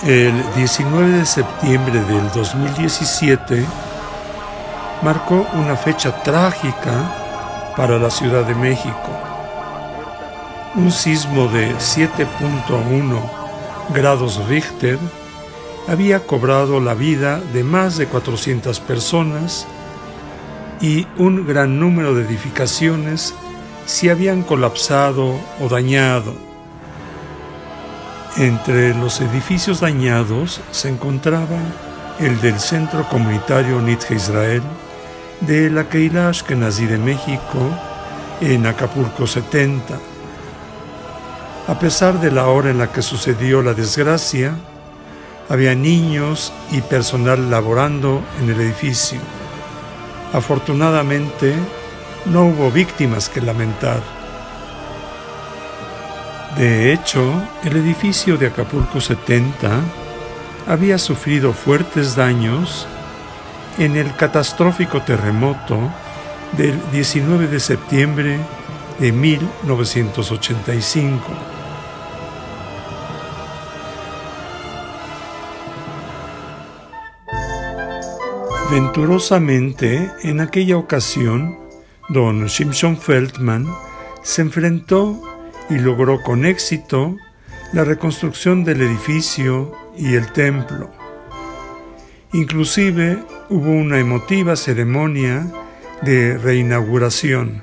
El 19 de septiembre del 2017 marcó una fecha trágica para la Ciudad de México. Un sismo de 7.1 grados Richter había cobrado la vida de más de 400 personas y un gran número de edificaciones se habían colapsado o dañado. Entre los edificios dañados se encontraba el del Centro Comunitario Nitje Israel de la Keilah Ashkenazí de México en Acapulco 70. A pesar de la hora en la que sucedió la desgracia, había niños y personal laborando en el edificio. Afortunadamente, no hubo víctimas que lamentar. De hecho, el edificio de Acapulco 70 había sufrido fuertes daños en el catastrófico terremoto del 19 de septiembre de 1985. Venturosamente, en aquella ocasión, don Shimshon Feldman se enfrentó y logró con éxito la reconstrucción del edificio y el templo. Inclusive hubo una emotiva ceremonia de reinauguración.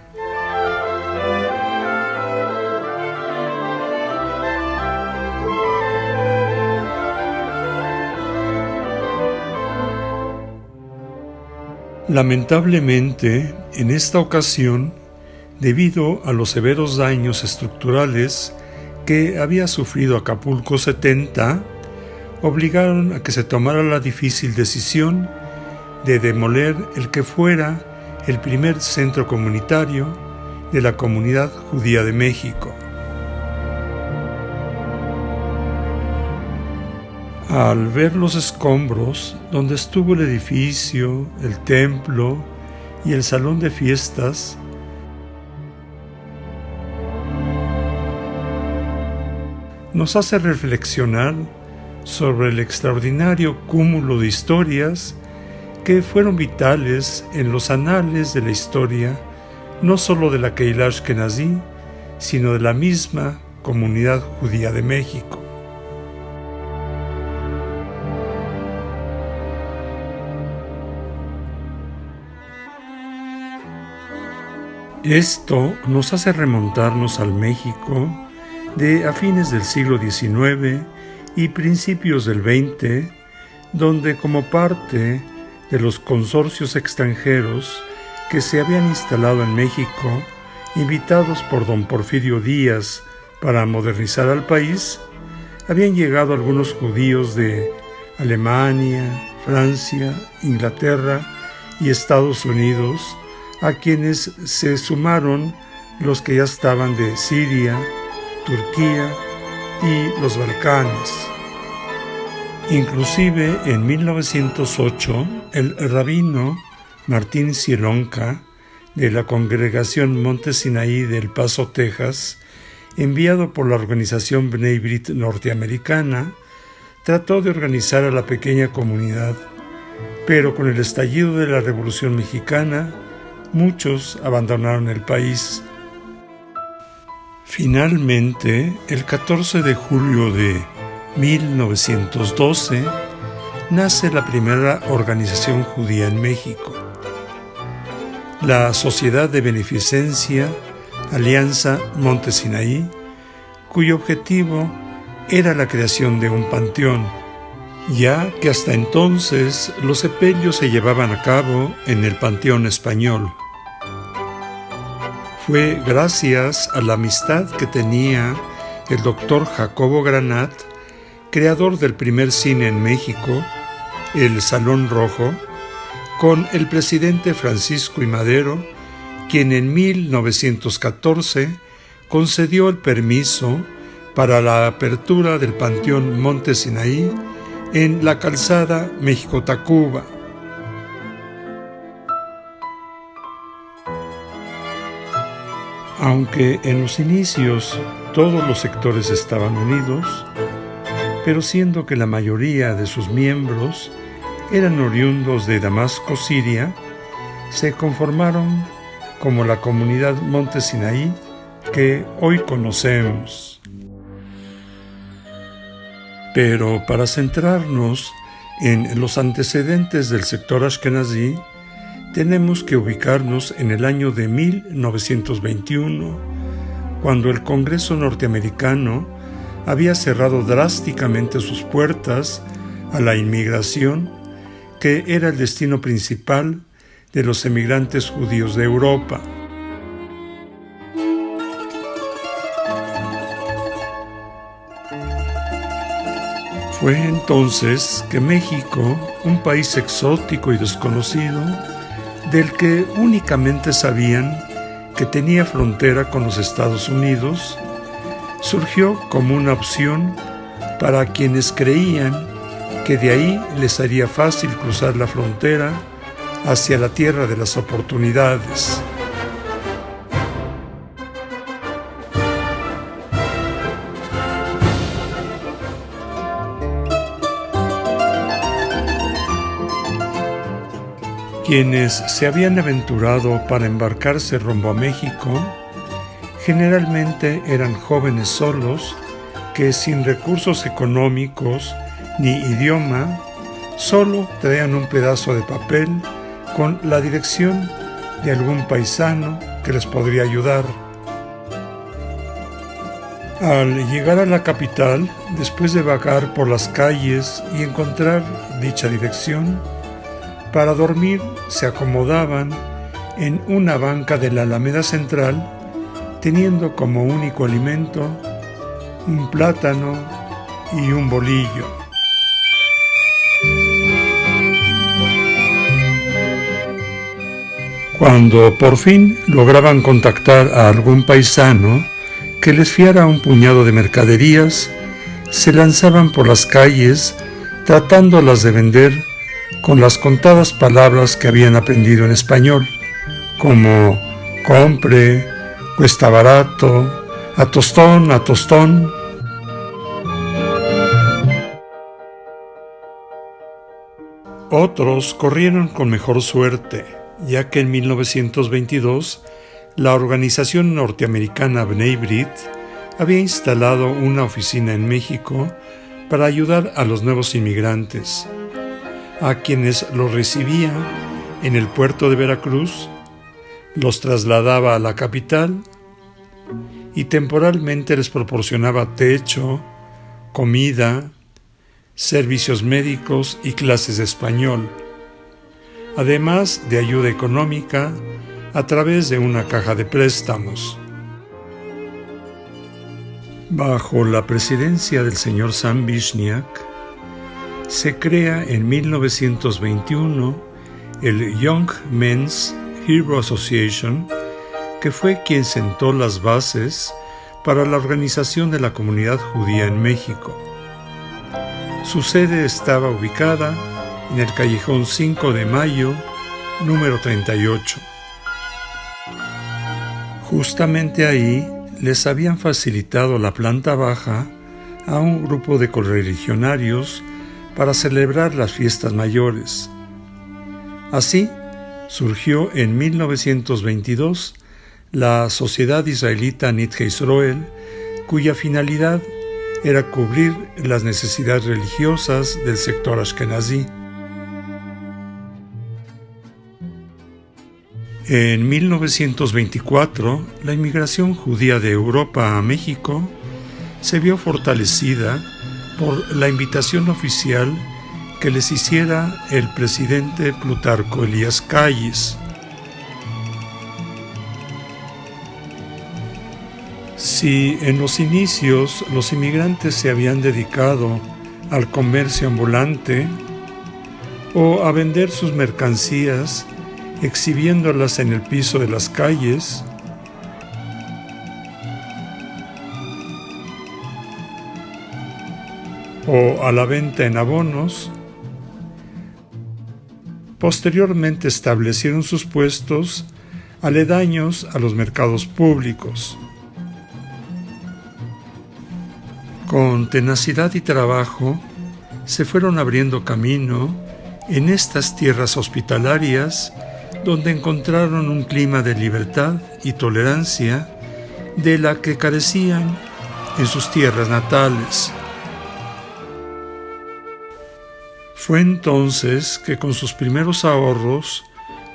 Lamentablemente, en esta ocasión, debido a los severos daños estructurales que había sufrido Acapulco 70, obligaron a que se tomara la difícil decisión de demoler el que fuera el primer centro comunitario de la comunidad judía de México. Al ver los escombros donde estuvo el edificio, el templo y el salón de fiestas, nos hace reflexionar sobre el extraordinario cúmulo de historias que fueron vitales en los anales de la historia, no solo de la Keilah Ashkenazí, sino de la misma comunidad judía de México. Esto nos hace remontarnos al México de a fines del siglo XIX y principios del XX, donde como parte de los consorcios extranjeros que se habían instalado en México, invitados por don Porfirio Díaz para modernizar al país, habían llegado algunos judíos de Alemania, Francia, Inglaterra y Estados Unidos, a quienes se sumaron los que ya estaban de Siria, Turquía y los Balcanes. Inclusive en 1908, el rabino Martín Silonka, de la congregación Monte Sinaí de El Paso, Texas, enviado por la organización Bnei Brit norteamericana, trató de organizar a la pequeña comunidad, pero con el estallido de la Revolución Mexicana, muchos abandonaron el país. Finalmente, el 14 de julio de 1912, nace la primera organización judía en México, la Sociedad de Beneficencia Alianza Monte Sinaí, cuyo objetivo era la creación de un panteón, ya que hasta entonces los sepelios se llevaban a cabo en el Panteón Español. Fue gracias a la amistad que tenía el doctor Jacobo Granat, creador del primer cine en México, el Salón Rojo, con el presidente Francisco I. Madero, quien en 1914 concedió el permiso para la apertura del Panteón Monte Sinaí en la calzada México-Tacuba. Aunque en los inicios todos los sectores estaban unidos, pero siendo que la mayoría de sus miembros eran oriundos de Damasco, Siria, se conformaron como la comunidad Monte Sinaí que hoy conocemos. Pero para centrarnos en los antecedentes del sector Ashkenazí, tenemos que ubicarnos en el año de 1921, cuando el Congreso norteamericano había cerrado drásticamente sus puertas a la inmigración, que era el destino principal de los emigrantes judíos de Europa. Fue entonces que México, un país exótico y desconocido, del que únicamente sabían que tenía frontera con los Estados Unidos, surgió como una opción para quienes creían que de ahí les haría fácil cruzar la frontera hacia la tierra de las oportunidades. Quienes se habían aventurado para embarcarse rumbo a México generalmente eran jóvenes solos que, sin recursos económicos ni idioma, solo traían un pedazo de papel con la dirección de algún paisano que les podría ayudar. Al llegar a la capital, después de vagar por las calles y encontrar dicha dirección, para dormir se acomodaban en una banca de la Alameda Central, teniendo como único alimento un plátano y un bolillo. Cuando por fin lograban contactar a algún paisano que les fiara un puñado de mercaderías, se lanzaban por las calles tratándolas de vender con las contadas palabras que habían aprendido en español, como compre, cuesta barato, a tostón, a tostón. Otros corrieron con mejor suerte, ya que en 1922 la organización norteamericana Bnei Brit había instalado una oficina en México para ayudar a los nuevos inmigrantes, a quienes los recibía en el puerto de Veracruz, los trasladaba a la capital y temporalmente les proporcionaba techo, comida, servicios médicos y clases de español, además de ayuda económica a través de una caja de préstamos. Bajo la presidencia del señor Sam Vishniak, se crea en 1921 el Young Men's Hero Association, que fue quien sentó las bases para la organización de la comunidad judía en México. Su sede estaba ubicada en el Callejón 5 de Mayo, número 38. Justamente ahí les habían facilitado la planta baja a un grupo de correligionarios para celebrar las fiestas mayores. Así surgió en 1922 la Sociedad Israelita Nidhei Israel, cuya finalidad era cubrir las necesidades religiosas del sector Ashkenazí. En 1924, la inmigración judía de Europa a México se vio fortalecida por la invitación oficial que les hiciera el presidente Plutarco Elías Calles. Si en los inicios los inmigrantes se habían dedicado al comercio ambulante o a vender sus mercancías exhibiéndolas en el piso de las calles, o a la venta en abonos, posteriormente establecieron sus puestos aledaños a los mercados públicos. Con tenacidad y trabajo, se fueron abriendo camino en estas tierras hospitalarias donde encontraron un clima de libertad y tolerancia de la que carecían en sus tierras natales. Fue entonces que con sus primeros ahorros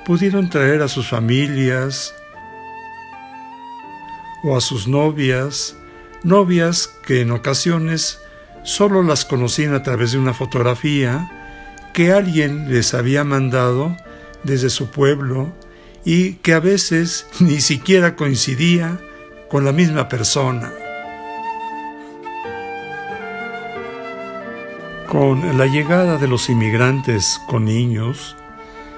pudieron traer a sus familias o a sus novias que en ocasiones solo las conocían a través de una fotografía que alguien les había mandado desde su pueblo y que a veces ni siquiera coincidía con la misma persona. Con la llegada de los inmigrantes con niños,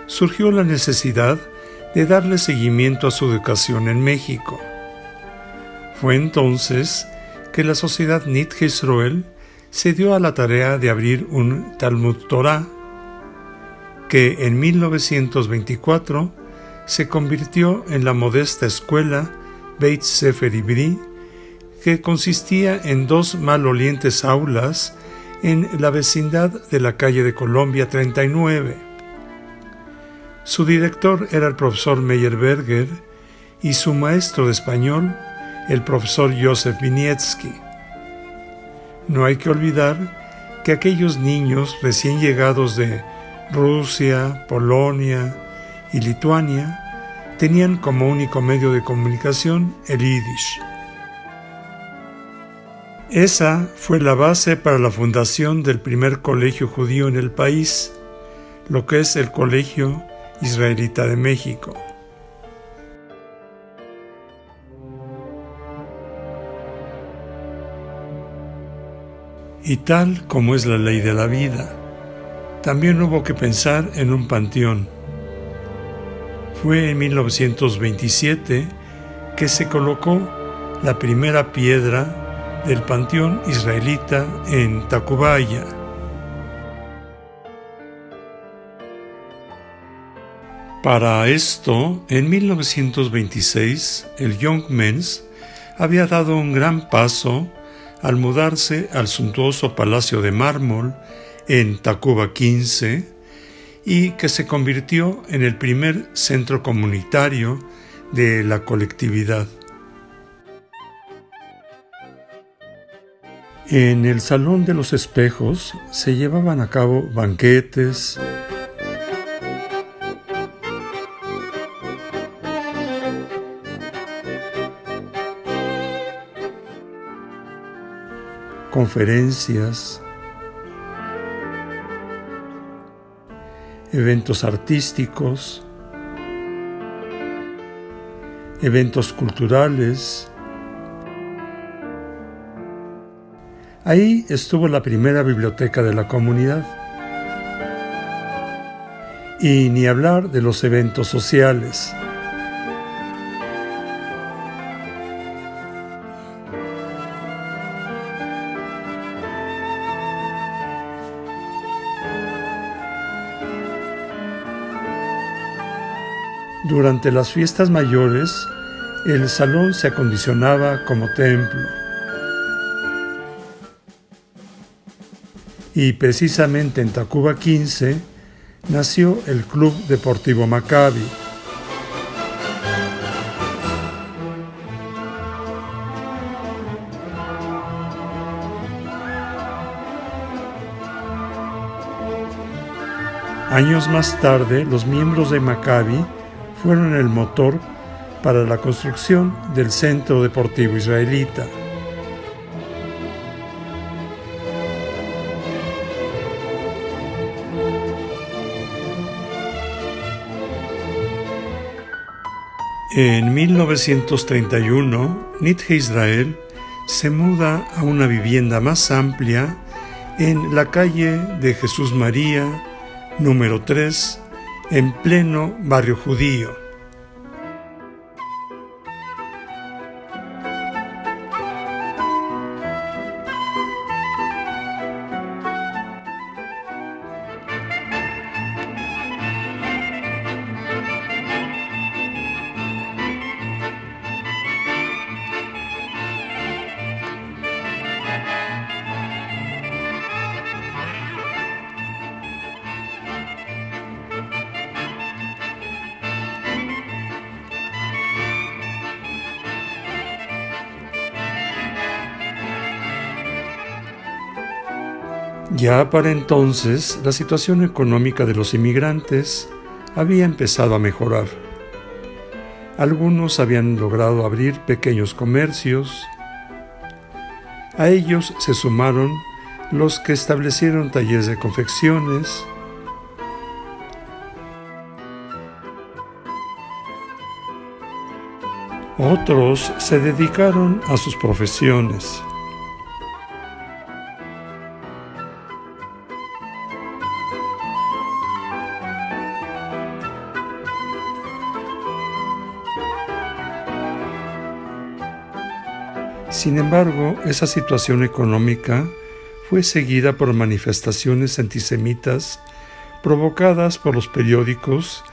surgió la necesidad de darle seguimiento a su educación en México. Fue entonces que la Sociedad Nit Israel se dio a la tarea de abrir un Talmud Torah, que en 1924 se convirtió en la modesta escuela Beit Sefer Ivri, que consistía en 2 malolientes aulas en la vecindad de la calle de Colombia 39. Su director era el profesor Meyerberger y su maestro de español, el profesor Joseph Winiewski. No hay que olvidar que aquellos niños recién llegados de Rusia, Polonia y Lituania tenían como único medio de comunicación el Yiddish. Esa fue la base para la fundación del primer colegio judío en el país, lo que es el Colegio Israelita de México. Y tal como es la ley de la vida, también hubo que pensar en un panteón. Fue en 1927 que se colocó la primera piedra del panteón israelita en Tacubaya. Para esto, en 1926, el Young Men's había dado un gran paso al mudarse al suntuoso Palacio de Mármol en Tacuba 15 y que se convirtió en el primer centro comunitario de la colectividad. En el Salón de los Espejos se llevaban a cabo banquetes, conferencias, eventos artísticos, eventos culturales. Ahí estuvo la primera biblioteca de la comunidad. Y ni hablar de los eventos sociales. Durante las fiestas mayores, el salón se acondicionaba como templo. Y precisamente en Tacuba 15 nació el Club Deportivo Maccabi. Años más tarde, los miembros de Maccabi fueron el motor para la construcción del Centro Deportivo Israelita. En 1931, Nit Israel se muda a una vivienda más amplia en la calle de Jesús María, número 3, en pleno barrio judío. Ya para entonces, la situación económica de los inmigrantes había empezado a mejorar. Algunos habían logrado abrir pequeños comercios. A ellos se sumaron los que establecieron talleres de confecciones. Otros se dedicaron a sus profesiones. Sin embargo, esa situación económica fue seguida por manifestaciones antisemitas provocadas por los periódicos,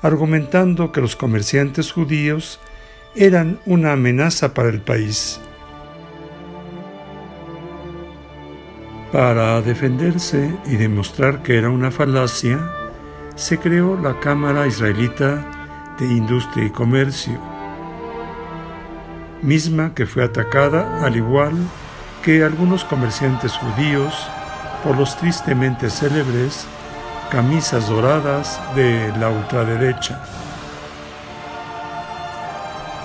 argumentando que los comerciantes judíos eran una amenaza para el país. Para defenderse y demostrar que era una falacia, se creó la Cámara Israelita de Industria y Comercio, misma que fue atacada, al igual que algunos comerciantes judíos, por los tristemente célebres camisas doradas de la ultraderecha.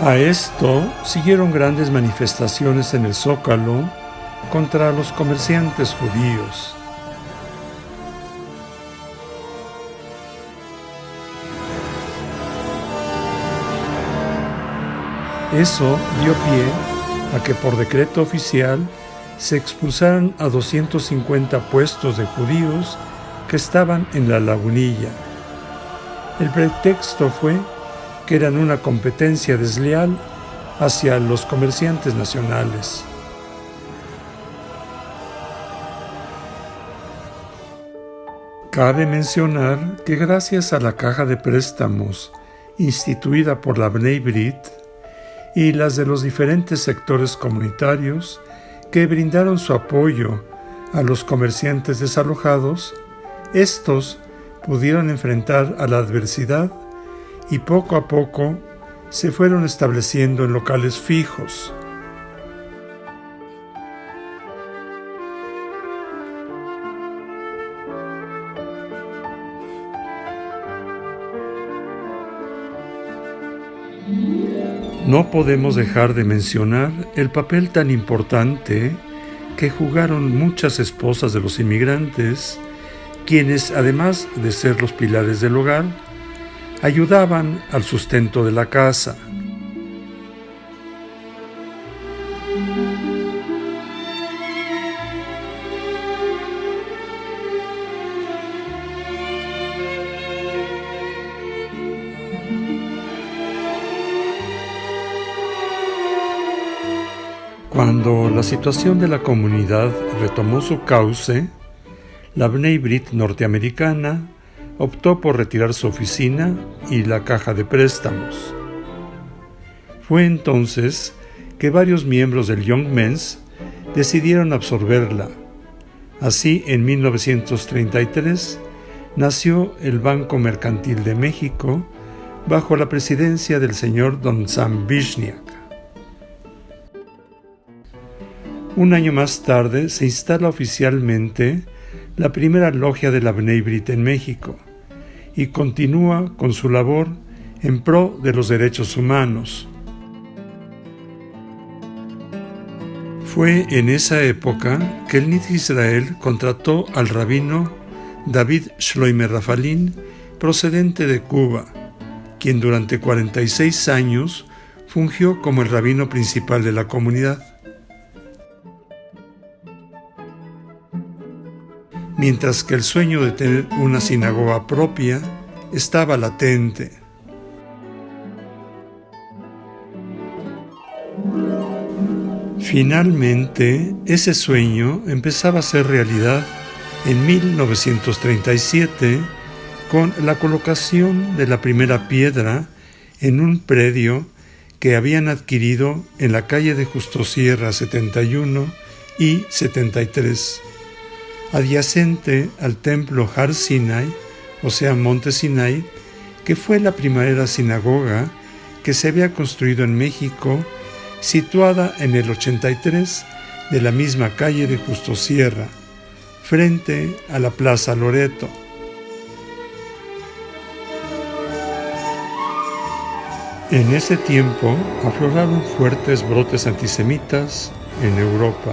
A esto siguieron grandes manifestaciones en el Zócalo contra los comerciantes judíos. Eso dio pie a que por decreto oficial se expulsaran a 250 puestos de judíos que estaban en la Lagunilla. El pretexto fue que eran una competencia desleal hacia los comerciantes nacionales. Cabe mencionar que gracias a la caja de préstamos instituida por la Bnei Brit y las de los diferentes sectores comunitarios que brindaron su apoyo a los comerciantes desalojados, estos pudieron enfrentar a la adversidad y poco a poco se fueron estableciendo en locales fijos. No podemos dejar de mencionar el papel tan importante que jugaron muchas esposas de los inmigrantes, quienes, además de ser los pilares del hogar, ayudaban al sustento de la casa. Cuando la situación de la comunidad retomó su cauce, la Bnei Brit norteamericana optó por retirar su oficina y la caja de préstamos. Fue entonces que varios miembros del Young Men's decidieron absorberla. Así, en 1933, nació el Banco Mercantil de México bajo la presidencia del señor Don Sam Vishniak. Un año más tarde se instala oficialmente la primera logia de la Bnei Brit en México y continúa con su labor en pro de los derechos humanos. Fue en esa época que el Nit Israel contrató al rabino David Shloime Rafalin, procedente de Cuba, quien durante 46 años fungió como el rabino principal de la comunidad. Mientras que el sueño de tener una sinagoga propia estaba latente. Finalmente, ese sueño empezaba a ser realidad en 1937 con la colocación de la primera piedra en un predio que habían adquirido en la calle de Justo Sierra 71 y 73. Adyacente al templo Har Sinai, o sea, Monte Sinai, que fue la primera sinagoga que se había construido en México, situada en el 83 de la misma calle de Justo Sierra, frente a la Plaza Loreto. En ese tiempo afloraron fuertes brotes antisemitas en Europa,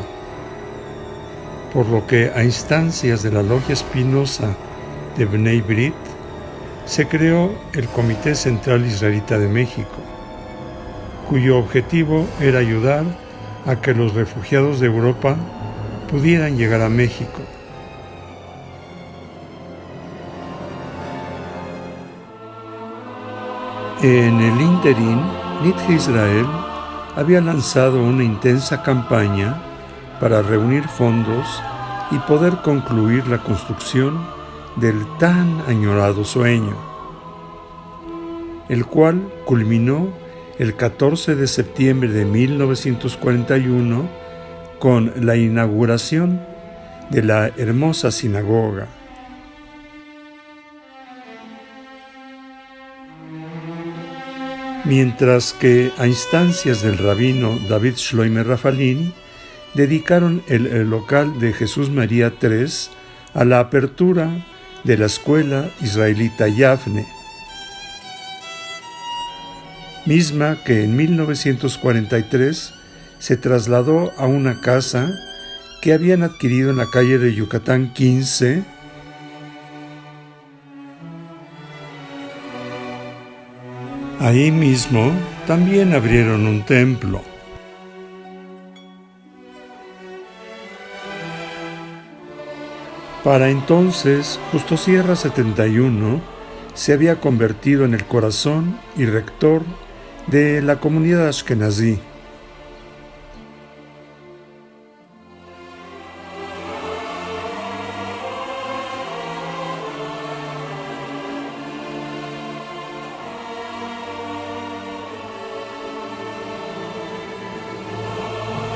por lo que a instancias de la Logia Espinosa de Bnei Brit se creó el Comité Central Israelita de México, cuyo objetivo era ayudar a que los refugiados de Europa pudieran llegar a México. En el ínterin, Nitge Israel había lanzado una intensa campaña para reunir fondos y poder concluir la construcción del tan añorado sueño, el cual culminó el 14 de septiembre de 1941 con la inauguración de la hermosa sinagoga. Mientras que a instancias del rabino David Shloime Rafalin dedicaron el local de Jesús María III a la apertura de la escuela israelita Yavne, misma que en 1943 se trasladó a una casa que habían adquirido en la calle de Yucatán 15, ahí mismo también abrieron un templo. Para entonces, Justo Sierra 71 se había convertido en el corazón y rector de la comunidad ashkenazí.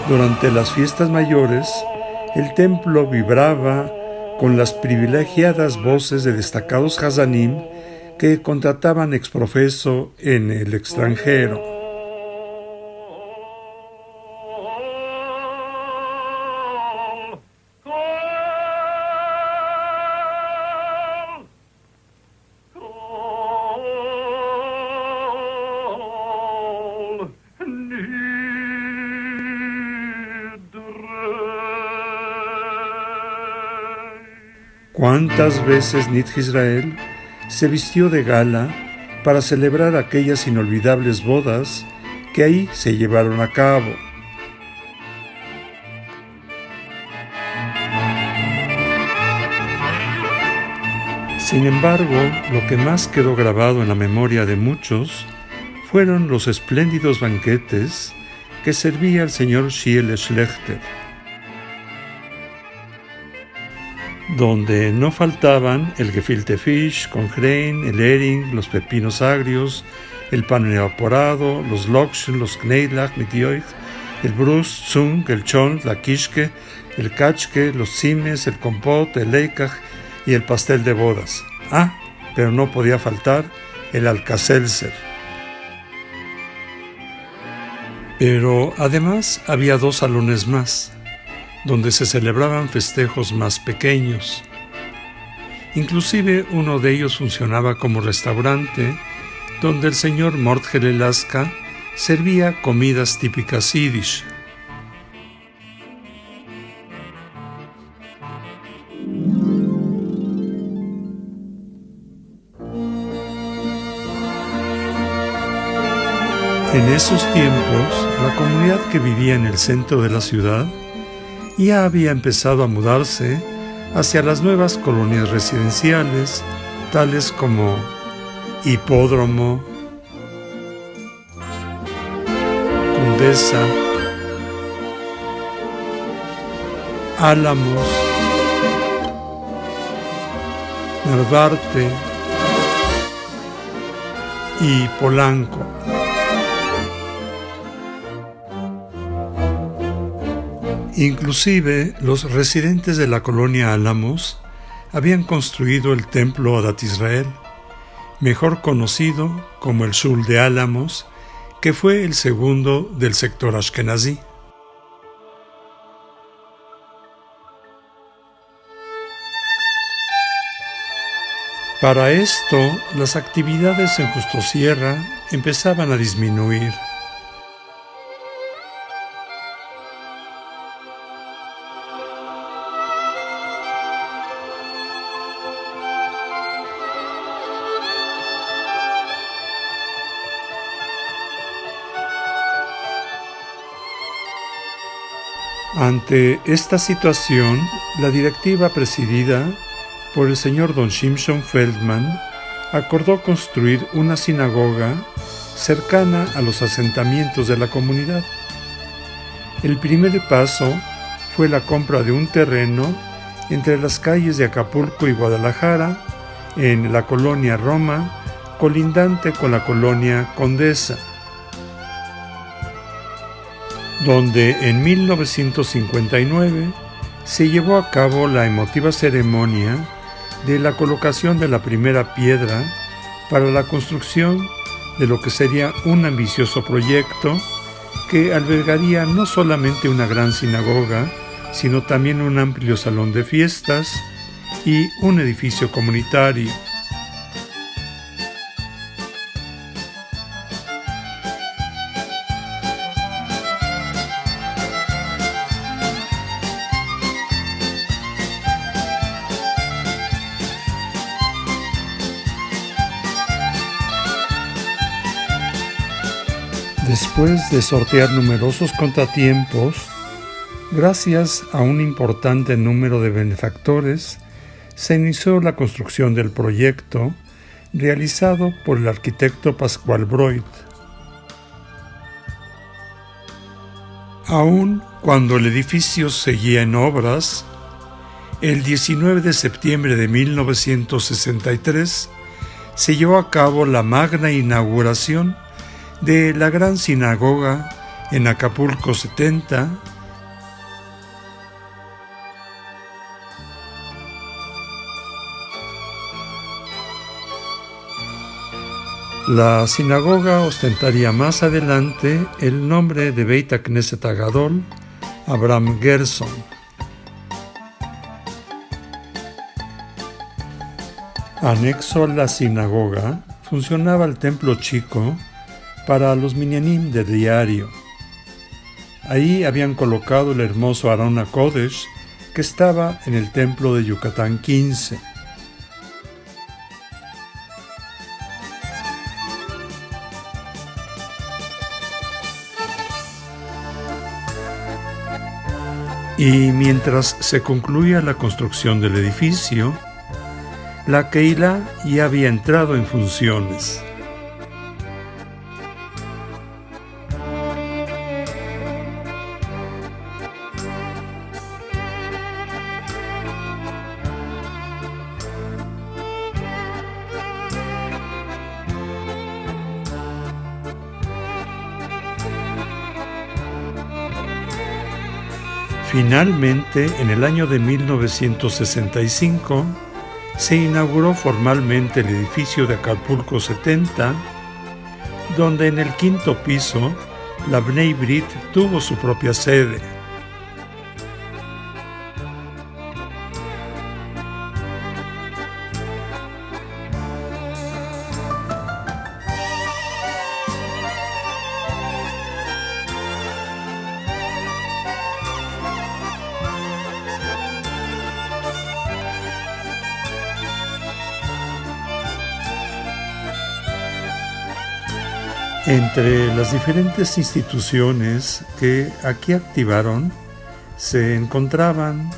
Durante las fiestas mayores, el templo vibraba con las privilegiadas voces de destacados hazanim que contrataban exprofeso en el extranjero. ¿Cuántas veces Nitge Israel se vistió de gala para celebrar aquellas inolvidables bodas que ahí se llevaron a cabo? Sin embargo, lo que más quedó grabado en la memoria de muchos fueron los espléndidos banquetes que servía el señor Shiel Schlechter, donde no faltaban el gefilte fish con Grein, el Hering, los pepinos agrios, el pan evaporado, los Lokschen, los Kneidlach mit Joich, el Brust, Zung, el Chon, la Kishke, el Kachke, los Zimes, el Kompot, el Leikach y el pastel de bodas. Pero no podía faltar el Alka-Seltzer. Pero además había 2 salones más, donde se celebraban festejos más pequeños. Inclusive uno de ellos funcionaba como restaurante, donde el señor Mordgele Laska servía comidas típicas yiddish. En esos tiempos, la comunidad que vivía en el centro de la ciudad ya había empezado a mudarse hacia las nuevas colonias residenciales, tales como Hipódromo, Condesa, Álamos, Narvarte y Polanco. Inclusive, los residentes de la colonia Álamos habían construido el templo Adat Israel, mejor conocido como el Shul de Álamos, que fue el segundo del sector ashkenazí. Para esto, las actividades en Justo Sierra empezaban a disminuir. Ante esta situación, la directiva presidida por el señor don Shimshon Feldman acordó construir una sinagoga cercana a los asentamientos de la comunidad. El primer paso fue la compra de un terreno entre las calles de Acapulco y Guadalajara, en la colonia Roma, colindante con la colonia Condesa, donde en 1959 se llevó a cabo la emotiva ceremonia de la colocación de la primera piedra para la construcción de lo que sería un ambicioso proyecto que albergaría no solamente una gran sinagoga, sino también un amplio salón de fiestas y un edificio comunitario. Después de sortear numerosos contratiempos, gracias a un importante número de benefactores, se inició la construcción del proyecto realizado por el arquitecto Pascual Broid. Aun cuando el edificio seguía en obras, el 19 de septiembre de 1963 se llevó a cabo la magna inauguración de la gran sinagoga en Acapulco 70, la sinagoga ostentaría más adelante el nombre de Beit HaKnesset Agadol Abraham Gerson. Anexo a la sinagoga funcionaba el templo chico para los minyanim de diario. Ahí habían colocado el hermoso Aron HaKodesh que estaba en el templo de Yucatán 15. Y mientras se concluía la construcción del edificio, la Keilah ya había entrado en funciones. Finalmente, en el año de 1965, se inauguró formalmente el edificio de Acapulco 70, donde en el quinto piso la Bnei Brit tuvo su propia sede. Entre las diferentes instituciones que aquí activaron se encontraban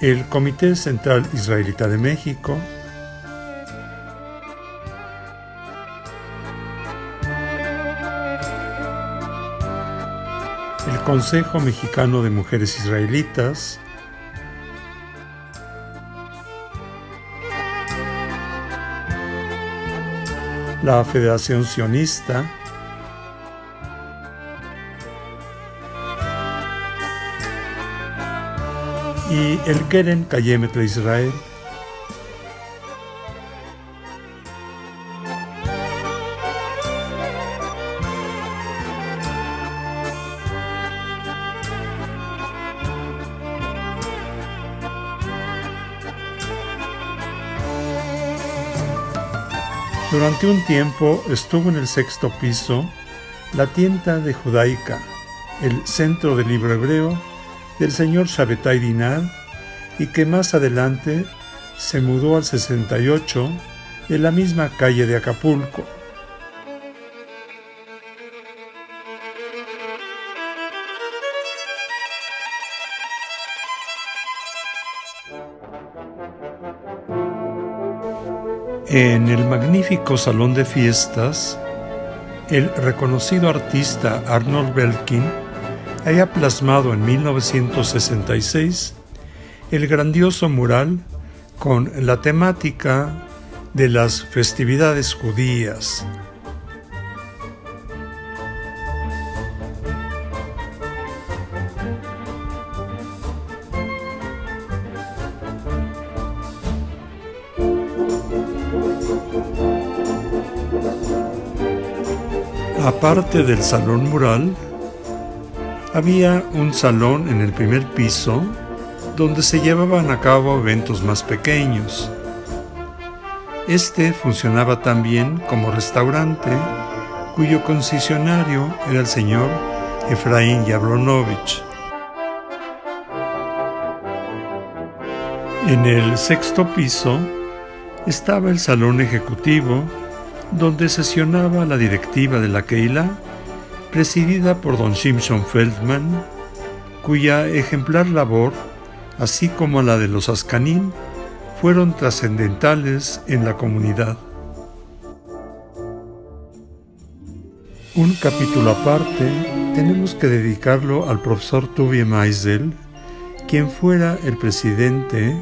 el Comité Central Israelita de México, el Consejo Mexicano de Mujeres Israelitas, la Federación Sionista, y el Keren Kayemet Israel. Durante un tiempo estuvo en el sexto piso la tienda de Judaica, el centro del libro hebreo del señor Shabbatai Dinar, y que más adelante se mudó al 68 de la misma calle de Acapulco. En el magnífico salón de fiestas, el reconocido artista Arnold Belkin había plasmado en 1966 el grandioso mural con la temática de las festividades judías. Aparte del salón mural, había un salón en el primer piso donde se llevaban a cabo eventos más pequeños. Este funcionaba también como restaurante, cuyo concesionario era el señor Efraín Yablonovich. En el sexto piso estaba el salón ejecutivo, donde sesionaba la directiva de la Keilah, presidida por don Shimshon Feldman, cuya ejemplar labor, así como la de los Askanim, fueron trascendentales en la comunidad. Un capítulo aparte tenemos que dedicarlo al profesor Tuvia Meisel, quien fuera el presidente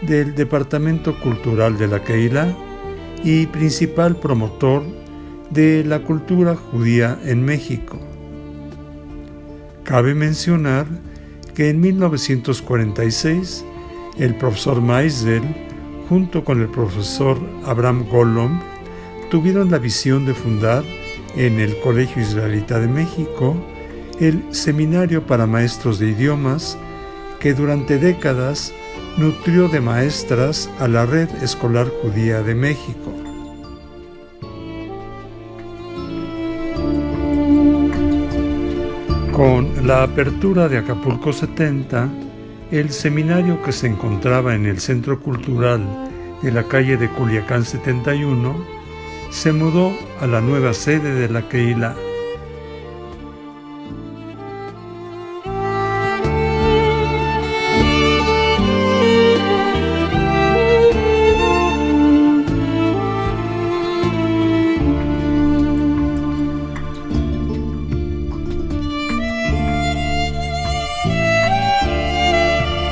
del Departamento Cultural de la Keilah y principal promotor de la cultura judía en México. Cabe mencionar que en 1946 el profesor Meisel, junto con el profesor Abraham Goldblum, tuvieron la visión de fundar en el Colegio Israelita de México el Seminario para Maestros de Idiomas, que durante décadas nutrió de maestras a la Red Escolar Judía de México. Con la apertura de Acapulco 70, el seminario, que se encontraba en el Centro Cultural de la calle de Culiacán 71, se mudó a la nueva sede de la Keilah.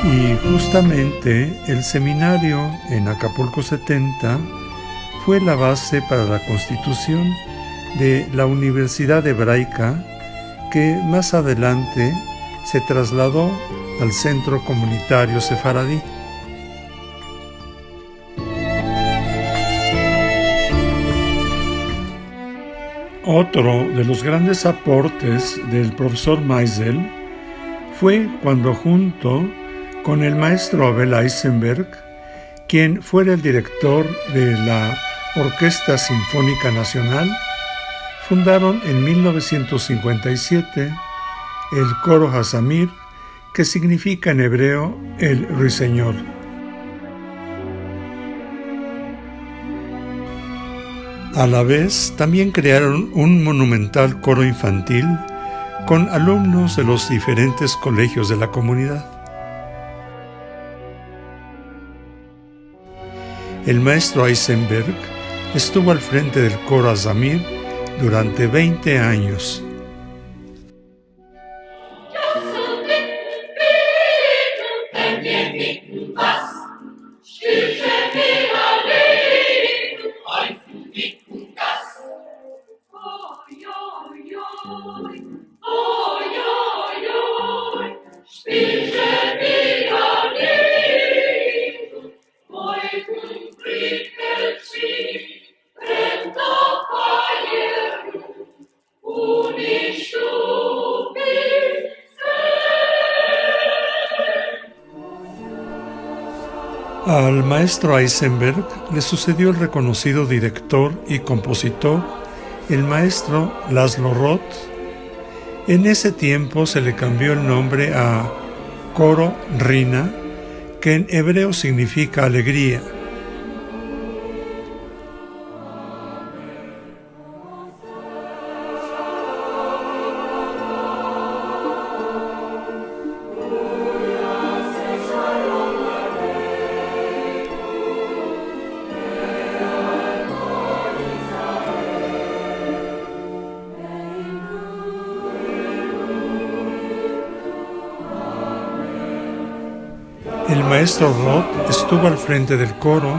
Y justamente el seminario en Acapulco 70 fue la base para la constitución de la Universidad Hebraica, que más adelante se trasladó al Centro Comunitario Sefaradí. Otro de los grandes aportes del profesor Meisel fue cuando, junto con el maestro Abel Eisenberg, quien fuera el director de la Orquesta Sinfónica Nacional, fundaron en 1957 el Coro Hazamir, que significa en hebreo el Ruiseñor. A la vez, también crearon un monumental coro infantil con alumnos de los diferentes colegios de la comunidad. El maestro Eisenberg estuvo al frente del Coro Hazamir durante 20 años. Al maestro Eisenberg le sucedió el reconocido director y compositor, el maestro Laszlo Roth. En ese tiempo se le cambió el nombre a Coro Rina, que en hebreo significa alegría. El maestro Roth estuvo al frente del coro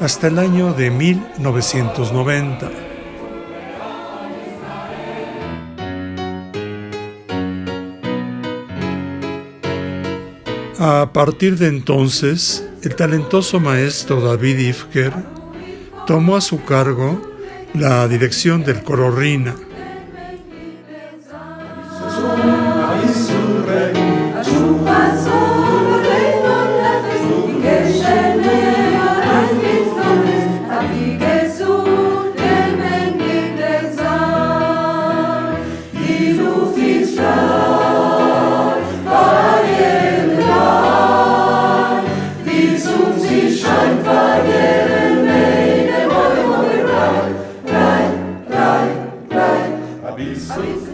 hasta el año de 1990. A partir de entonces, el talentoso maestro David Ifker tomó a su cargo la dirección del coro Rina.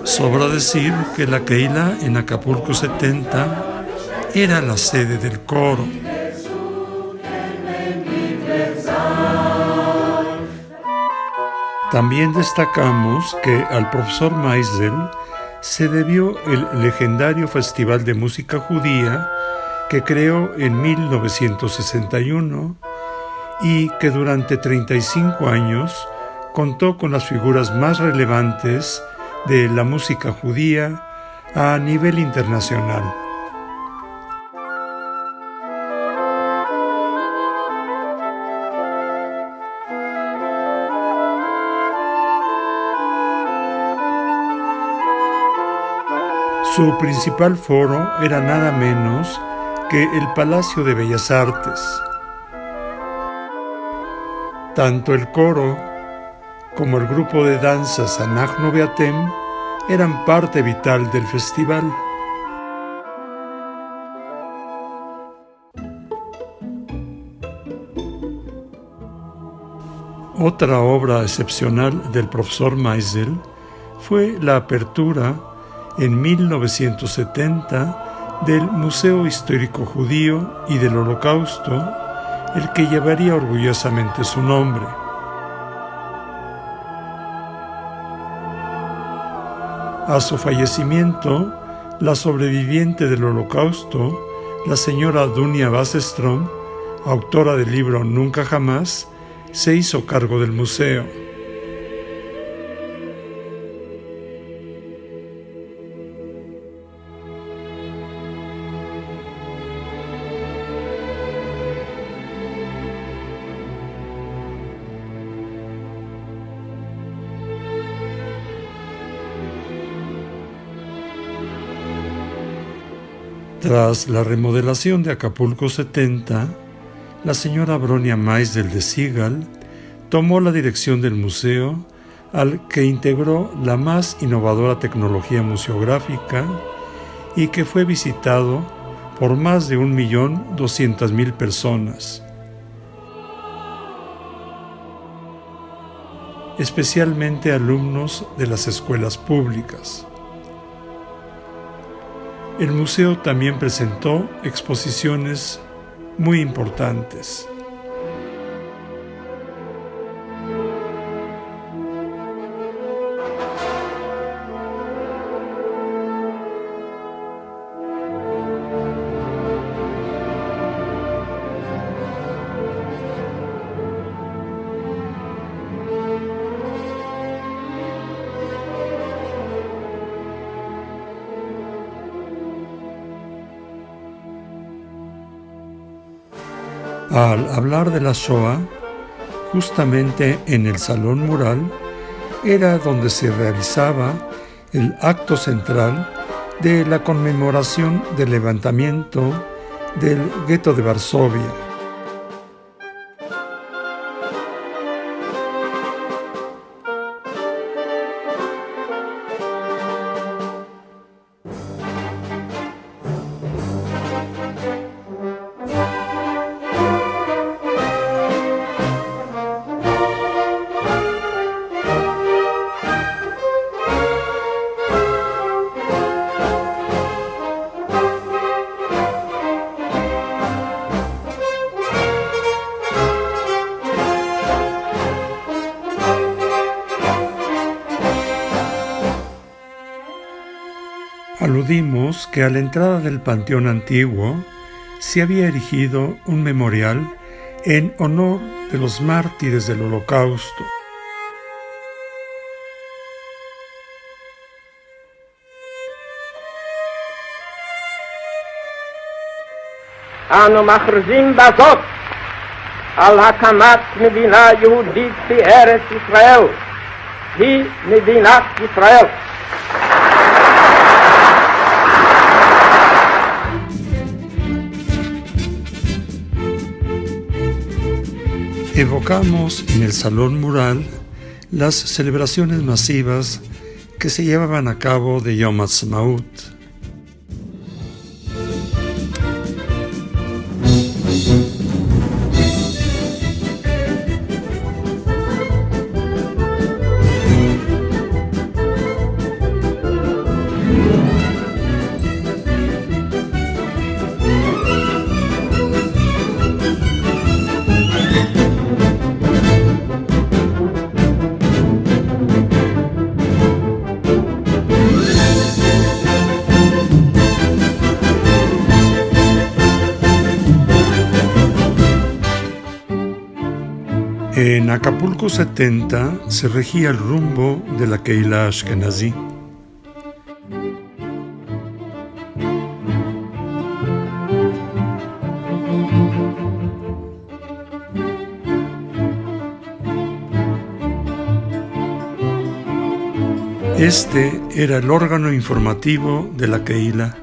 Sobra decir que la Keilah en Acapulco 70 era la sede del coro. También destacamos que al profesor Meisel se debió el legendario Festival de Música Judía que creó en 1961 y que durante 35 años contó con las figuras más relevantes de la música judía a nivel internacional. Su principal foro era nada menos que el Palacio de Bellas Artes. Tanto el coro como el grupo de danzas Anachnu Beatem eran parte vital del festival. Otra obra excepcional del profesor Meisel fue la apertura en 1970 del Museo Histórico Judío y del Holocausto, el que llevaría orgullosamente su nombre. A su fallecimiento, la sobreviviente del Holocausto, la señora Dunia Wasserstrom, autora del libro Nunca Jamás, se hizo cargo del museo. Tras la remodelación de Acapulco 70, la señora Bronia Meisel de Sigal tomó la dirección del museo, al que integró la más innovadora tecnología museográfica y que fue visitado por más de 1.200.000 personas, especialmente alumnos de las escuelas públicas. El museo también presentó exposiciones muy importantes. Al hablar de la Shoah, justamente en el Salón Mural, era donde se realizaba el acto central de la conmemoración del levantamiento del gueto de Varsovia. acudimos que a la entrada del panteón antiguo se había erigido un memorial en honor de los mártires del Holocausto. אנו מכריזים בזאת על הקמת מדינה יהודית בארץ ישראל, היא מדינת ישראל. Evocamos en el Salón Mural las celebraciones masivas que se llevaban a cabo de Yom Ha'atzmaut. En Acapulco 70 se regía el rumbo de la Keilah Ashkenazí. Este era el órgano informativo de la Keilah.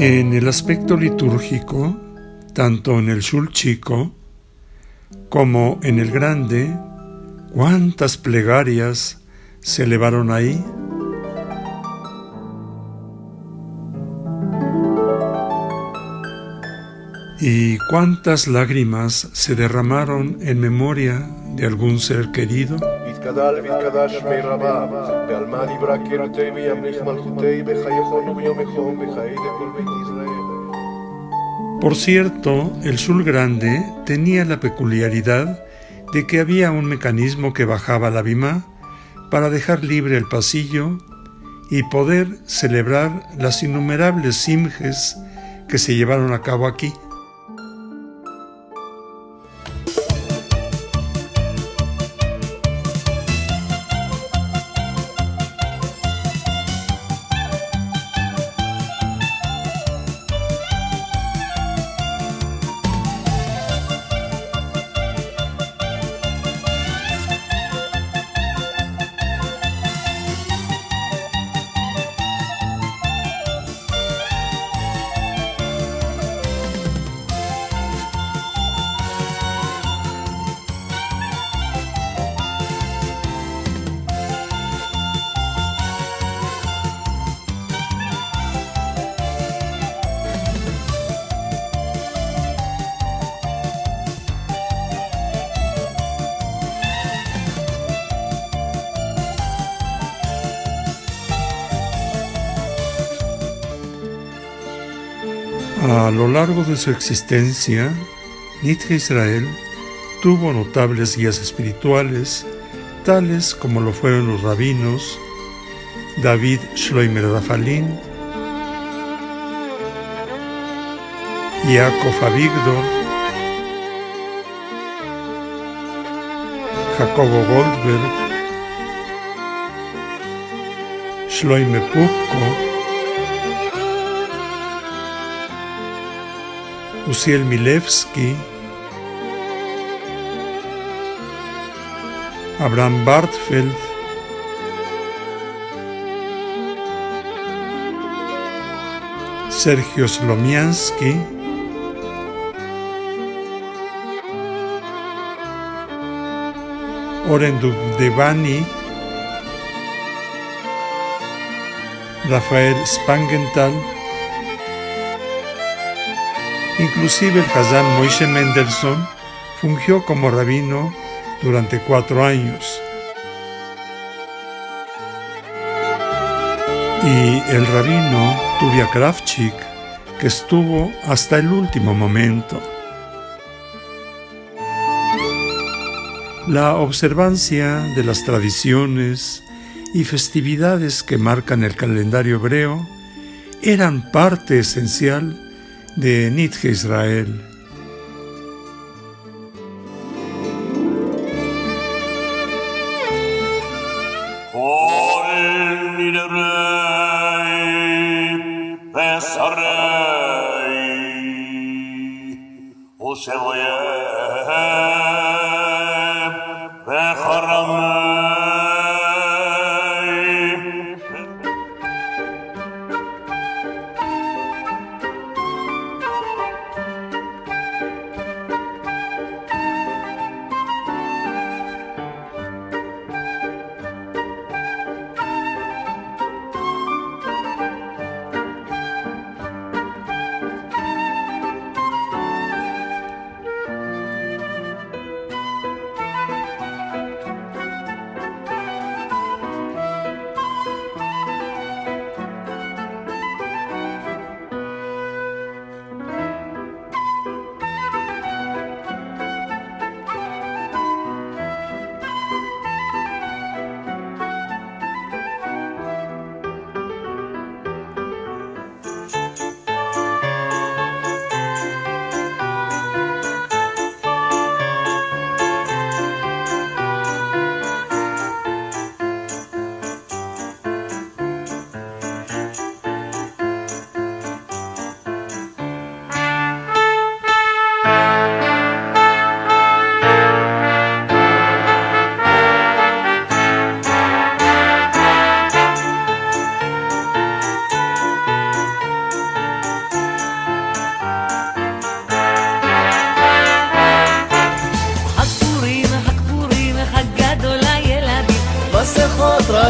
En el aspecto litúrgico, tanto en el Shul chico como en el grande, ¿cuántas plegarias se elevaron ahí? ¿Y cuántas lágrimas se derramaron en memoria de algún ser querido? Por cierto, el Shul grande tenía la peculiaridad de que había un mecanismo que bajaba la bimá para dejar libre el pasillo y poder celebrar las innumerables simjes que se llevaron a cabo aquí. A lo largo de su existencia, Nidre Israel tuvo notables guías espirituales, tales como lo fueron los rabinos David Shloimer Rafalin, Yaakov Avigdor, Jacobo Goldberg, Shloime Pupko, Uziel Milevsky, Abraham Bartfeld, Sergio Slomiansky, Oren Duvdevani, Rafael Spangenthal, inclusive el Hazán Moshe Mendelssohn fungió como rabino durante 4 años. Y el rabino Tuvia Kravchik, que estuvo hasta el último momento. La observancia de las tradiciones y festividades que marcan el calendario hebreo eran parte esencial de Nidje Israel.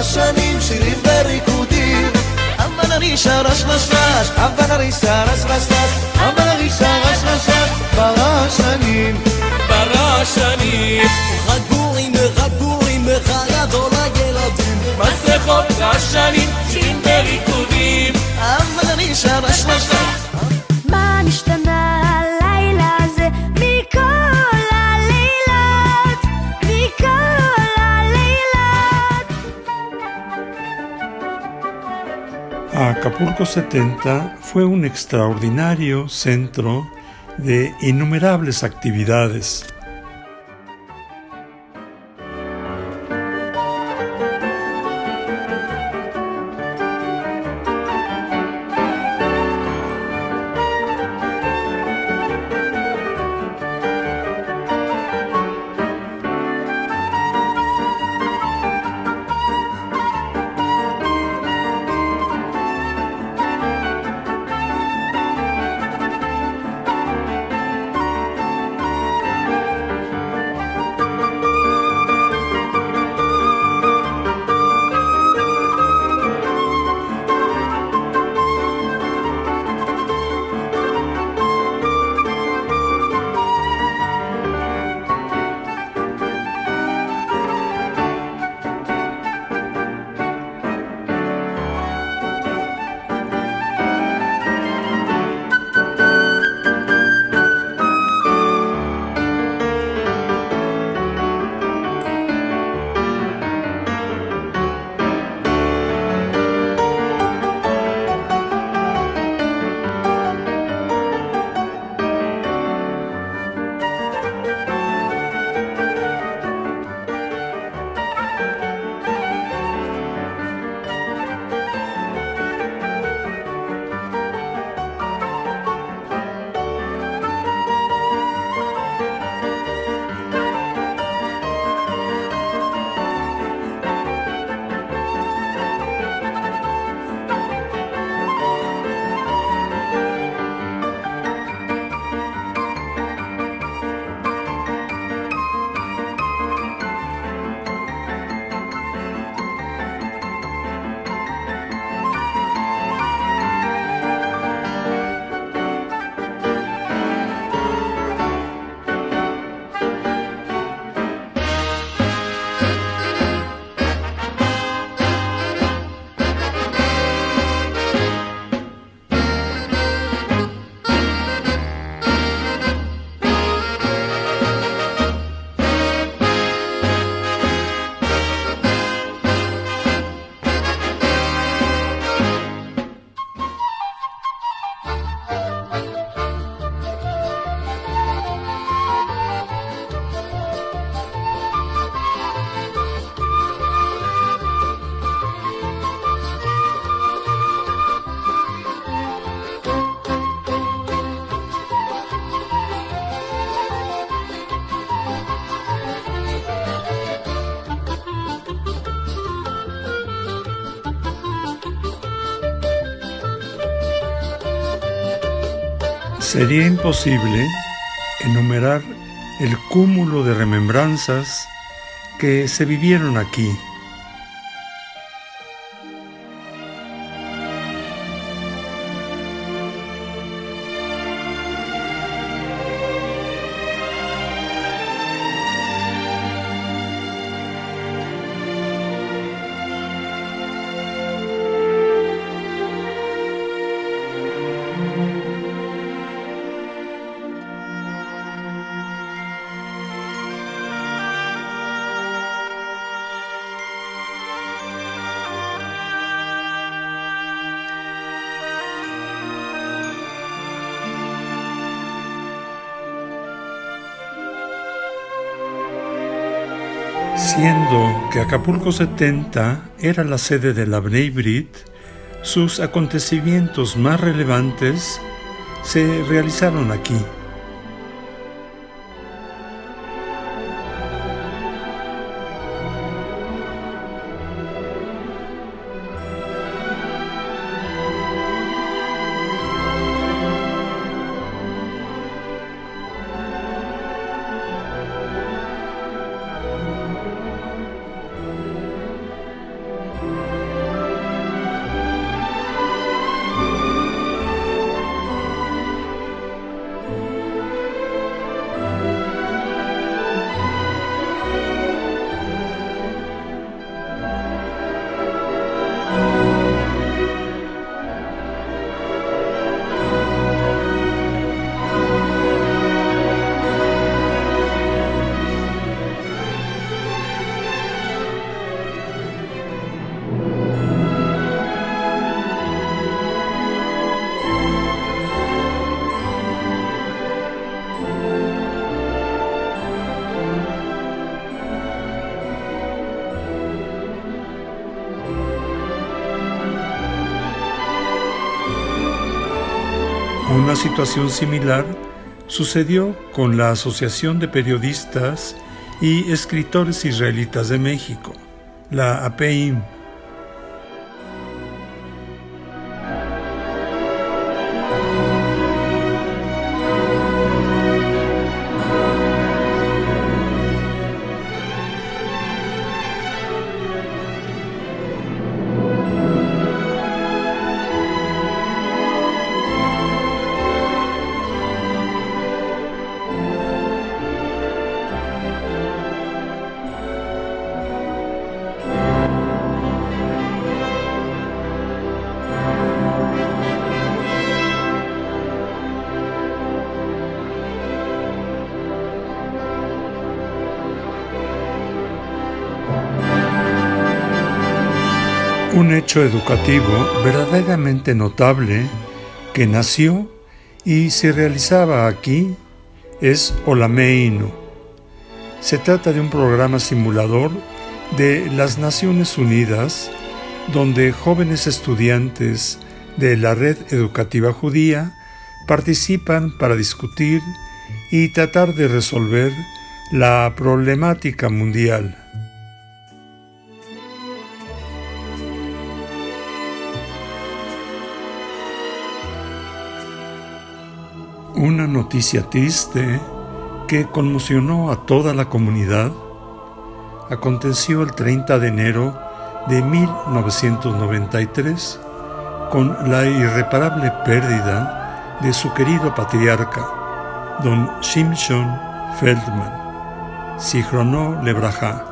שנים שירים וריקודים אמבנרישה רש רש רש אמבנרישה רש רש רש אמבנרישה רש רש רש ברשנים חגורים חגדול הילדים מסכות רשנים שירים וריקודים אמבנרישה רש רש רש מה נשתנה הלילה הזה מכל הלילות Acapulco 70 fue un extraordinario centro de innumerables actividades. Sería imposible enumerar el cúmulo de remembranzas que se vivieron aquí. Siendo que Acapulco 70 era la sede de la Bnei Brit, sus acontecimientos más relevantes se realizaron aquí. Una situación similar sucedió con la Asociación de Periodistas y Escritores Israelitas de México, la APEIM. Un hecho educativo verdaderamente notable que nació y se realizaba aquí es Olameinu. Se trata de un programa simulador de las Naciones Unidas donde jóvenes estudiantes de la red educativa judía participan para discutir y tratar de resolver la problemática mundial. Una noticia triste que conmocionó a toda la comunidad aconteció el 30 de enero de 1993 con la irreparable pérdida de su querido patriarca, don Shimshon Feldman, Zichrono Lebraja.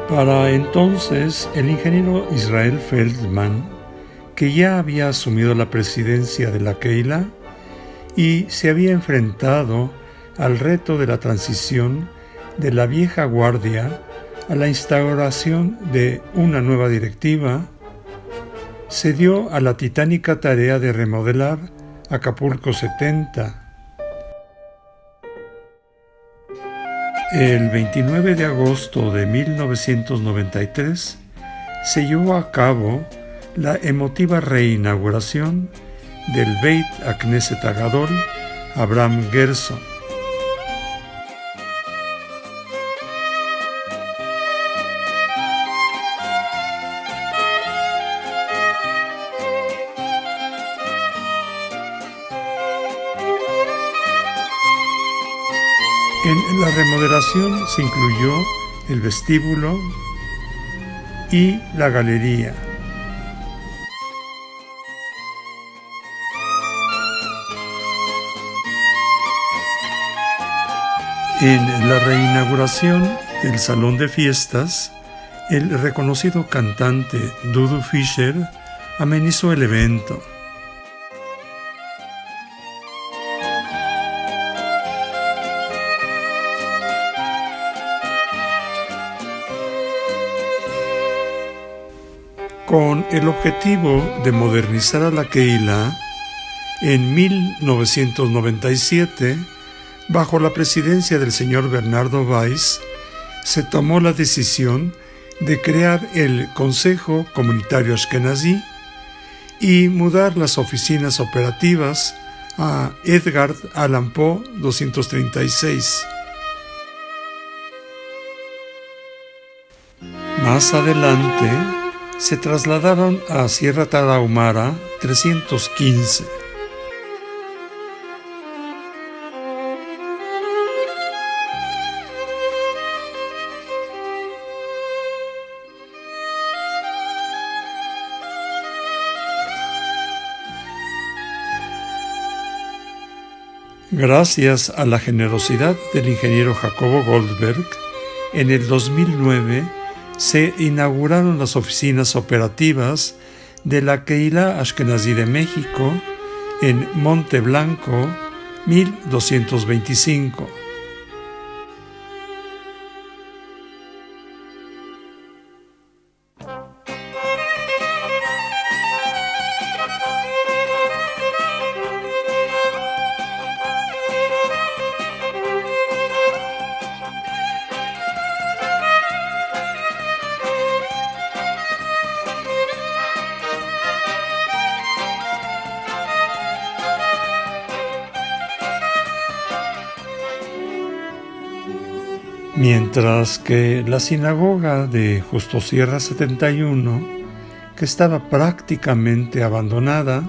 Para entonces, el ingeniero Israel Feldman, que ya había asumido la presidencia de la Keilah y se había enfrentado al reto de la transición de la vieja guardia a la instauración de una nueva directiva, se dio a la titánica tarea de remodelar Acapulco 70. El 29 de agosto de 1993 se llevó a cabo la emotiva reinauguración del Beit HaKnesset Agadol Abraham Gerson. En la remodelación se incluyó el vestíbulo y la galería. En la reinauguración del salón de fiestas, el reconocido cantante Dudu Fisher amenizó el evento. Con el objetivo de modernizar a la Keilah, en 1997, bajo la presidencia del señor Bernardo Weiss, se tomó la decisión de crear el Consejo Comunitario Ashkenazí y mudar las oficinas operativas a Edgar Allan Poe 236. Más adelante, se trasladaron a Sierra Tarahumara 315. Gracias a la generosidad del ingeniero Jacobo Goldberg, en el 2009 se inauguraron las oficinas operativas de la Keilah Ashkenazí de México en Monte Blanco 1225. Mientras que la sinagoga de Justo Sierra 71, que estaba prácticamente abandonada,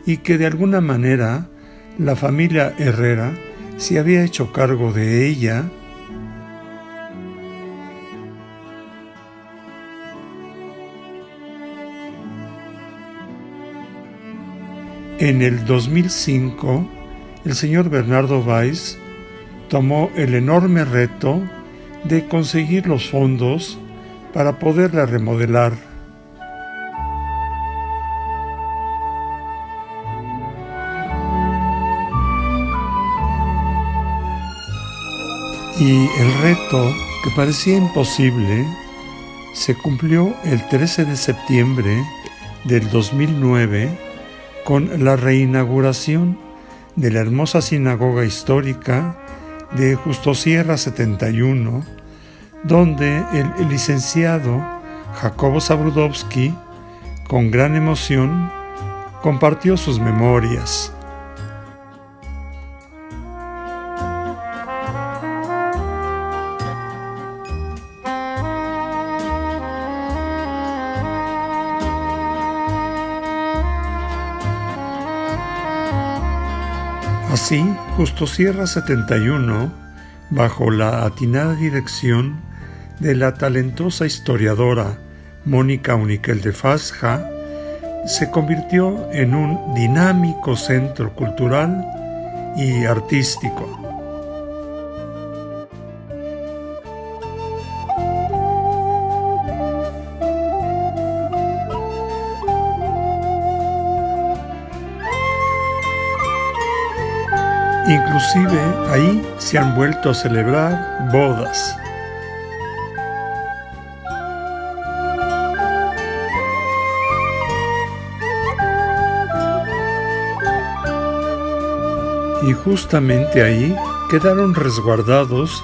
y que de alguna manera la familia Herrera se había hecho cargo de ella, en el 2005, el señor Bernardo Weiss tomó el enorme reto de conseguir los fondos para poderla remodelar. Y el reto, que parecía imposible, se cumplió el 13 de septiembre del 2009 con la reinauguración de la hermosa sinagoga histórica de Justo Sierra 71, donde el licenciado Jacobo Zabrudowski, con gran emoción, compartió sus memorias. Así, Justo Sierra 71, bajo la atinada dirección de la talentosa historiadora Mónica Uniquel de Fasja, se convirtió en un dinámico centro cultural y artístico. Inclusive ahí se han vuelto a celebrar bodas. Y justamente ahí quedaron resguardados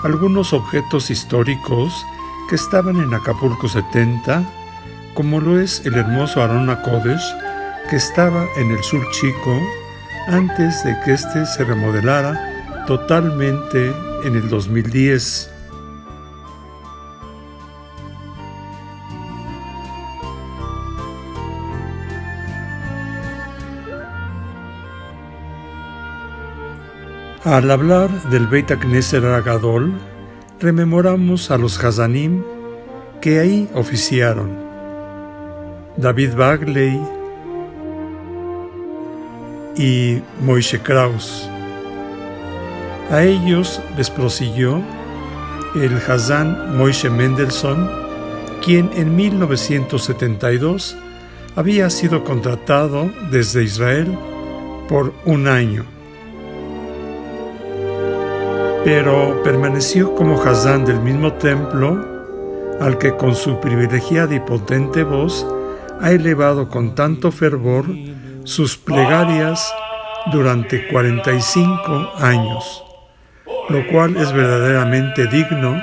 algunos objetos históricos que estaban en Acapulco 70, como lo es el hermoso Arona Kodesh, que estaba en el Sur Chico antes de que éste se remodelara totalmente en el 2010. Al hablar del Beit HaKnesset Agadol, rememoramos a los Hazanim que ahí oficiaron: David Bagley y Moishe Kraus. A ellos les prosiguió el Hazán Moishe Mendelssohn, quien en 1972 había sido contratado desde Israel por un año, pero permaneció como Hazán del mismo templo al que con su privilegiada y potente voz ha elevado con tanto fervor sus plegarias durante 45 años, lo cual es verdaderamente digno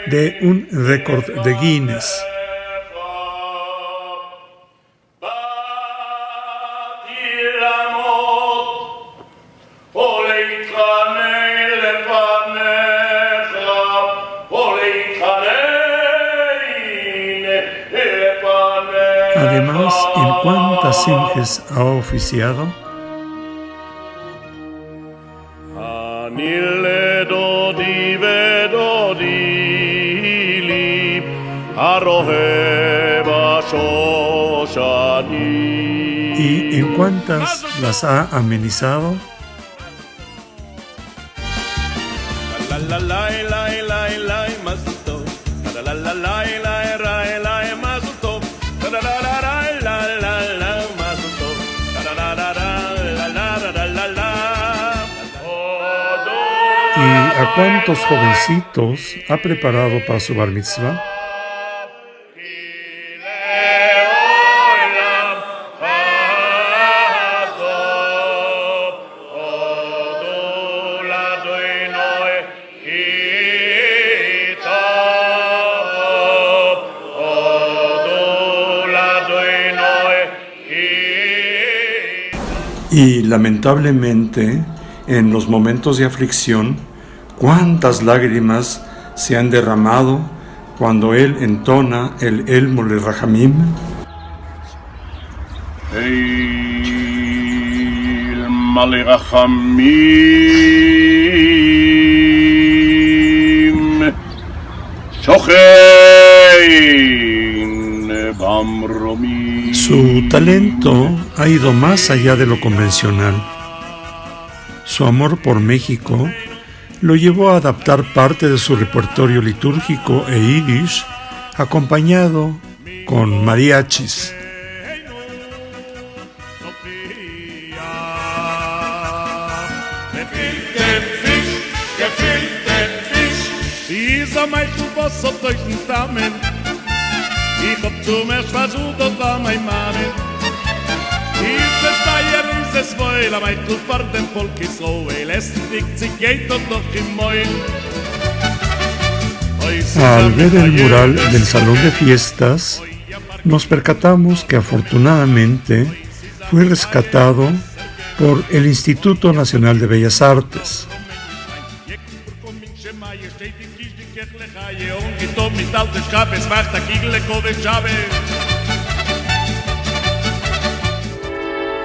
de un récord de Guinness. Además, ¿en cuántas simjes ha oficiado? ¿Y en cuántas las ha amenizado? ¿Y a cuántos jovencitos ha preparado para su bar mitzvah? Y lamentablemente, en los momentos de aflicción, cuántas lágrimas se han derramado cuando él entona el El Mole Rahamim. El Mole Rahamim Shochein Bamromi. Su talento ha ido más allá de lo convencional. Su amor por México lo llevó a adaptar parte de su repertorio litúrgico e yiddish, acompañado con mariachis. Ich hab zum erst versucht, das war mein Mann. Dieses Feier ist es wohl, aber ich tue vor dem Volk Israel. Es liegt, sie geht doch noch im Mäuel. Al ver el mural del salón de fiestas, nos percatamos que afortunadamente fue rescatado por el Instituto Nacional de Bellas Artes.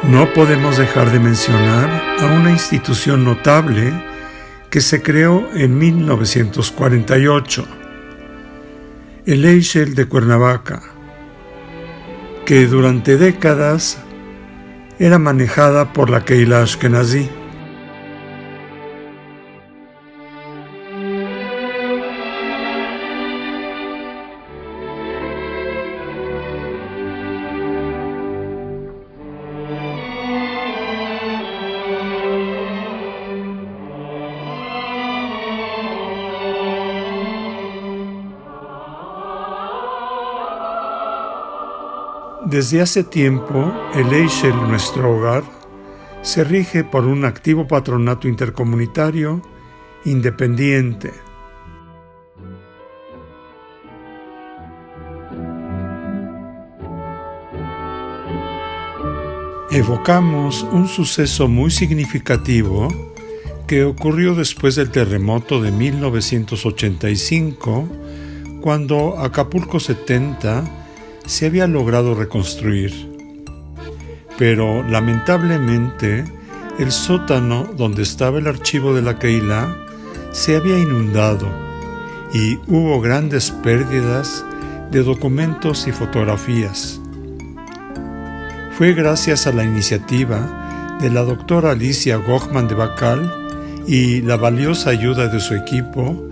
No podemos dejar de mencionar a una institución notable que se creó en 1948, el Eichel de Cuernavaca, que durante décadas era manejada por la Keilah Ashkenazí. Desde hace tiempo, el Eichel Nuestro Hogar se rige por un activo patronato intercomunitario independiente. Evocamos un suceso muy significativo que ocurrió después del terremoto de 1985, cuando Acapulco 70 se había logrado reconstruir. Pero lamentablemente el sótano donde estaba el archivo de la Keilah se había inundado y hubo grandes pérdidas de documentos y fotografías. Fue gracias a la iniciativa de la doctora Alicia Gochman de Bacal y la valiosa ayuda de su equipo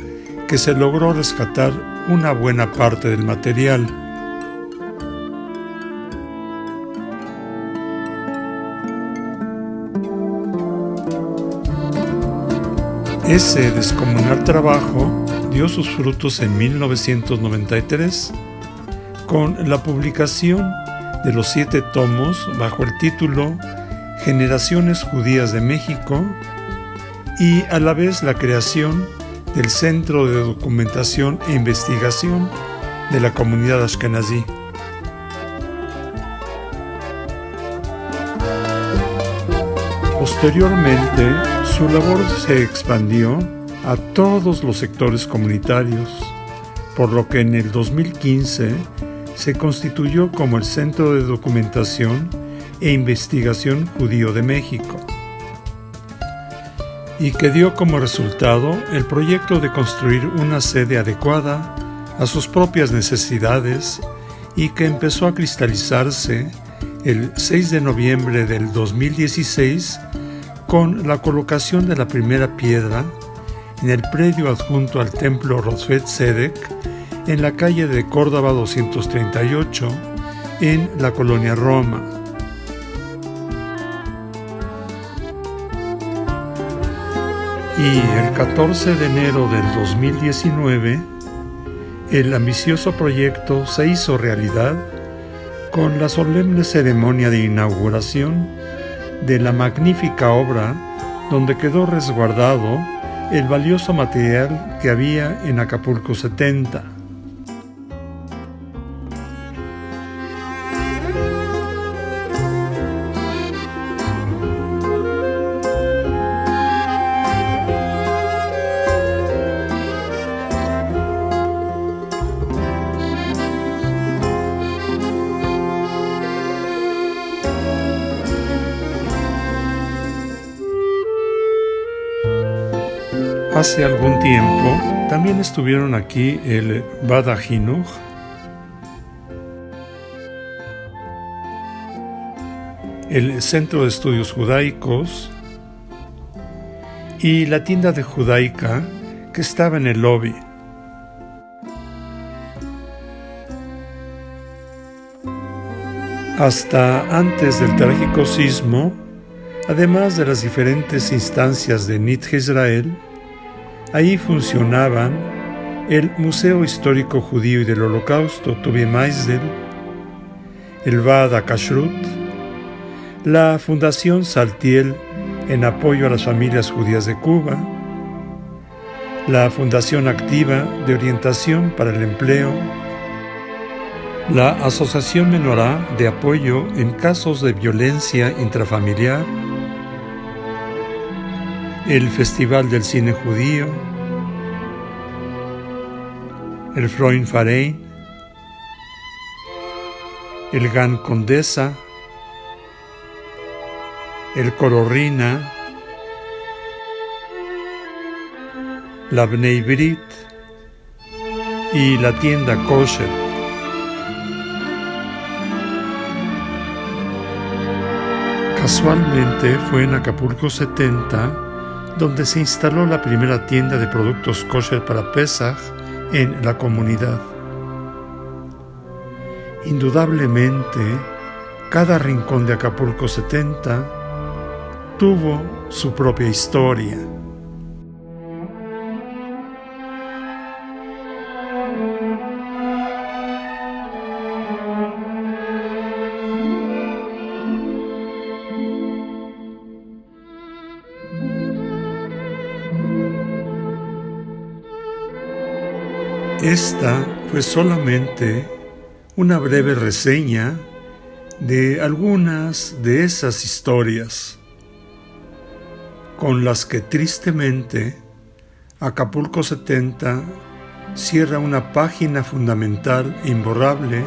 que se logró rescatar una buena parte del material. Ese descomunal trabajo dio sus frutos en 1993 con la publicación de los 7 tomos bajo el título Generaciones Judías de México y a la vez la creación del Centro de Documentación e Investigación de la Comunidad Ashkenazí. Posteriormente, su labor se expandió a todos los sectores comunitarios, por lo que en el 2015 se constituyó como el Centro de Documentación e Investigación Judío de México, y que dio como resultado el proyecto de construir una sede adecuada a sus propias necesidades y que empezó a cristalizarse el 6 de noviembre del 2016 con la colocación de la primera piedra en el predio adjunto al templo Rosfet Tzedek en la calle de Córdoba 238 en la colonia Roma. Y el 14 de enero del 2019, el ambicioso proyecto se hizo realidad con la solemne ceremonia de inauguración de la magnífica obra donde quedó resguardado el valioso material que había en Acapulco 70. Hace algún tiempo también estuvieron aquí el Bada Jinuj, el Centro de Estudios Judaicos y la tienda de Judaica que estaba en el lobby. Hasta antes del trágico sismo, además de las diferentes instancias de Nitje Israel, ahí funcionaban el Museo Histórico Judío y del Holocausto Tuvie Meisel, el Vada Kashrut, la Fundación Saltiel en apoyo a las familias judías de Cuba, la Fundación Activa de Orientación para el Empleo, la Asociación Menorá de apoyo en casos de violencia intrafamiliar, el Festival del Cine Judío, el Freund Verein, el Gan Condesa, el Coro Rina, la Bnei Brit y la tienda Kosher. Casualmente fue en Acapulco 70 donde se instaló la primera tienda de productos kosher para Pesaj en la comunidad. Indudablemente, cada rincón de Acapulco 70 tuvo su propia historia. Esta fue solamente una breve reseña de algunas de esas historias con las que tristemente Acapulco 70 cierra una página fundamental e imborrable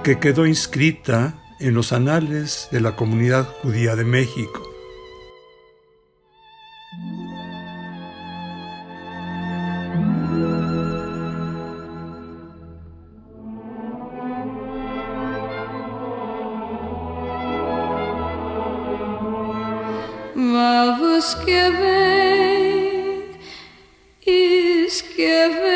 que quedó inscrita en los anales de la comunidad judía de México. Vamos que vem, esquece.